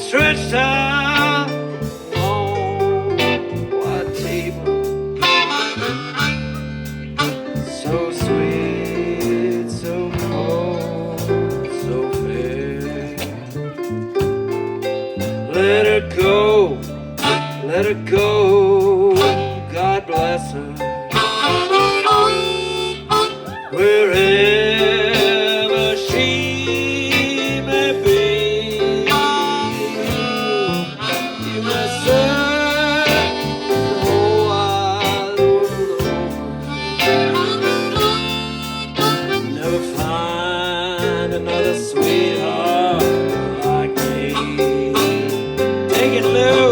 stretched out on a white table, so sweet, so cold, so fair. Let her go, let her go, God bless her. Wherever she may be, you must search the whole wide world over, never find another sweetheart like me. Take it, Lou.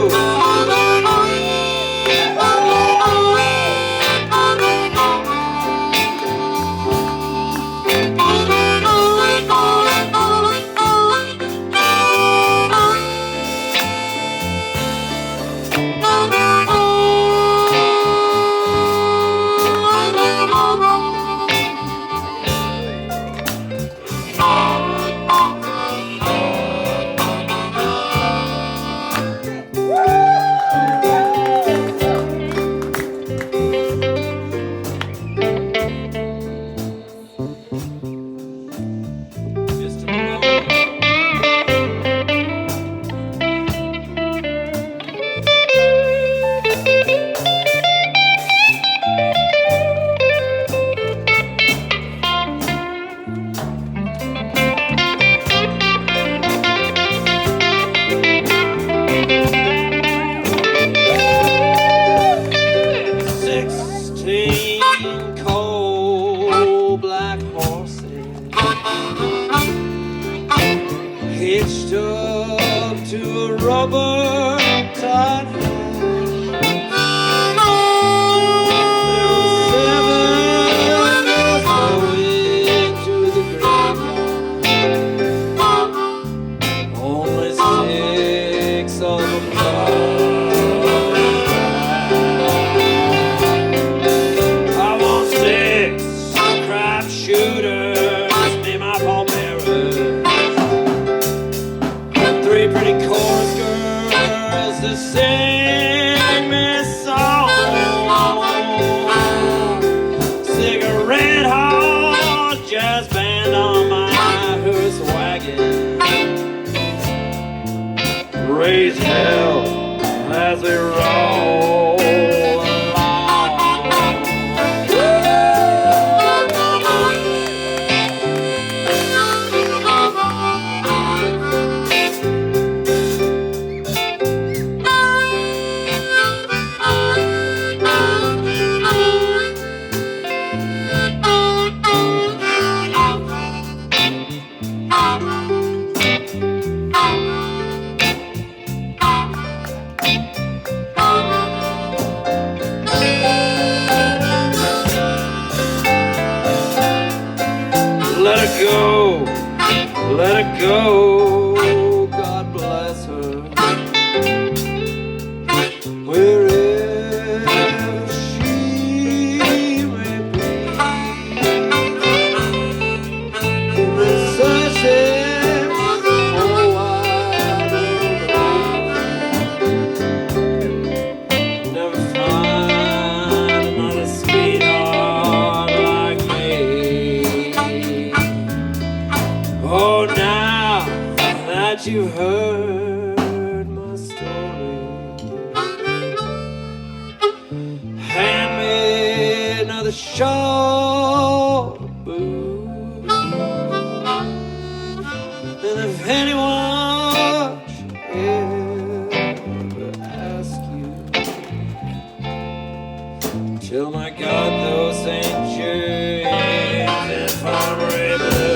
Cold black horses hitched up to a rubber tied There were 7 girls going to the graveyard. Only 6 of them died. Shooters, be my pallbearers. 3 pretty chorus girls that sing me songs. Cigarette hall jazz band on my hearse wagon. Raise hell as we roll. Let her go, let her go, God bless her. Wherever she may be, in the sunset, oh wide never find another sweetheart like me. Oh, now that you've heard my story, hand me another shot of booze. And if anyone should ever ask you, tell my God those ain't James Infirmary blues.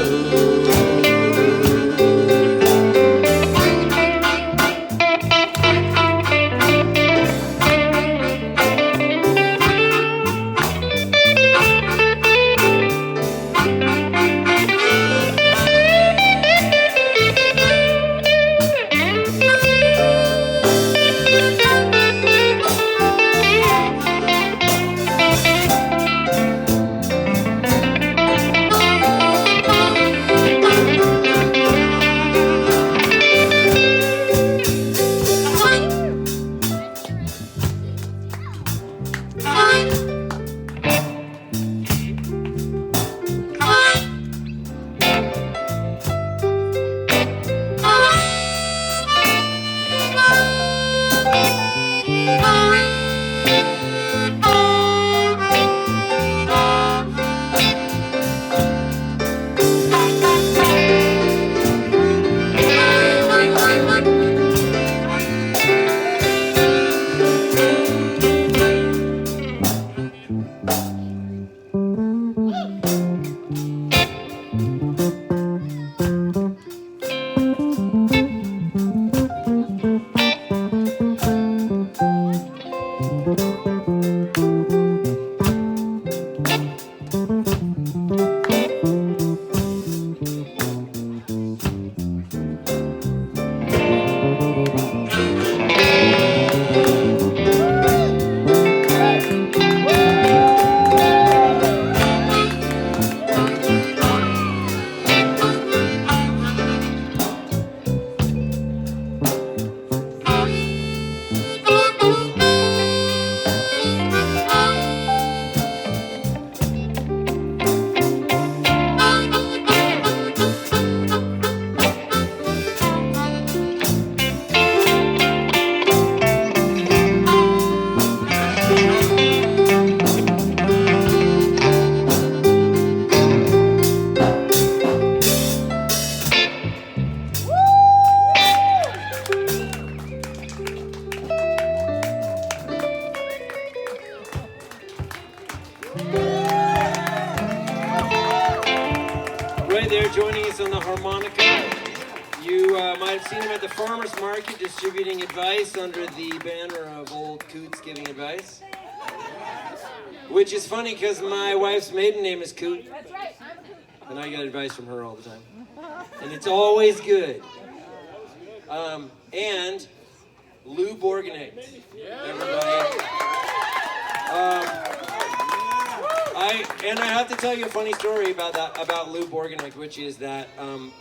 Monica. You might have seen him at the farmer's market distributing advice under the banner of Old Coots Giving Advice. Which is funny because my wife's maiden name is Coot. That's right, I'm a Coot. And I get advice from her all the time. And it's always good. And Lou Borgenate, everybody. I have to tell you a funny story about Lou Borgenate, which is that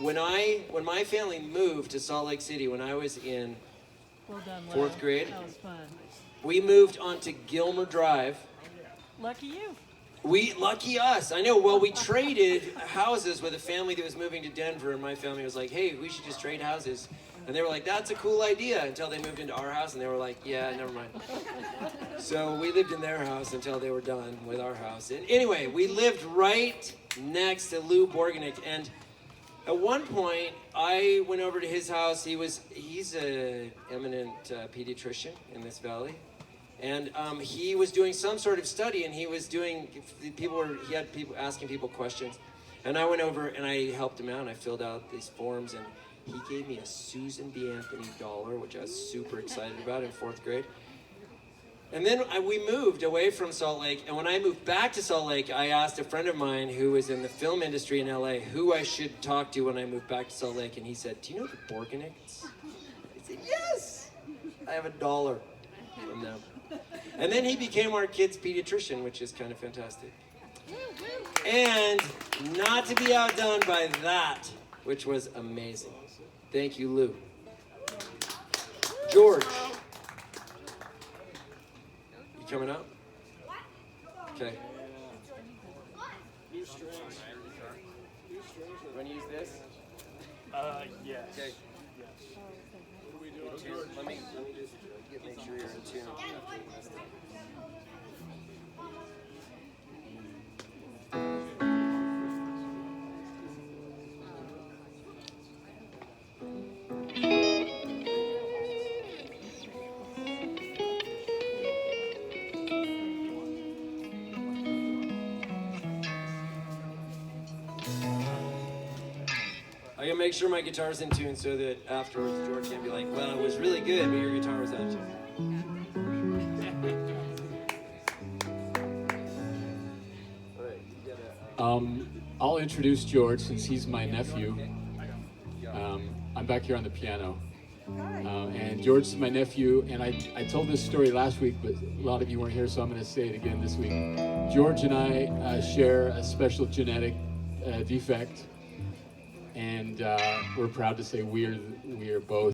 when my family moved to Salt Lake City when I was in Well done, Lou. fourth grade, That was fun. we moved onto Gilmer Drive. Lucky you. Lucky us. I know. Well, we traded houses with a family that was moving to Denver, and my family was like, hey, we should just trade houses. And they were like, that's a cool idea, until they moved into our house, and they were like, yeah, never mind. So we lived in their house until they were done with our house. And anyway, we lived right next to Lou Borgenate, and at one point, I went over to his house. He's an eminent pediatrician in this valley. And he was doing some sort of study, and he had people asking people questions. And I went over and I helped him out, and I filled out these forms, and he gave me a Susan B. Anthony dollar, which I was super excited about in fourth grade. And then we moved away from Salt Lake, and when I moved back to Salt Lake, I asked a friend of mine who was in the film industry in LA who I should talk to when I moved back to Salt Lake, and he said, do you know the Borgenates? I said, yes! I have $1 from them. And then he became our kid's pediatrician, which is kind of fantastic. And not to be outdone by that, which was amazing. Thank you, Lou. George. You coming up? Okay. Want to use this? Yes. Okay. What are we doing? Let me just make sure you're in tune. I gotta make sure my guitar's in tune so that afterwards George can't be like, well, it was really good, but your guitar was out of tune. I'll introduce George since he's my nephew. I'm back here on the piano. And George is my nephew, and I told this story last week, but a lot of you weren't here, so I'm going to say it again this week. George and I share a special genetic defect, and we're proud to say we are both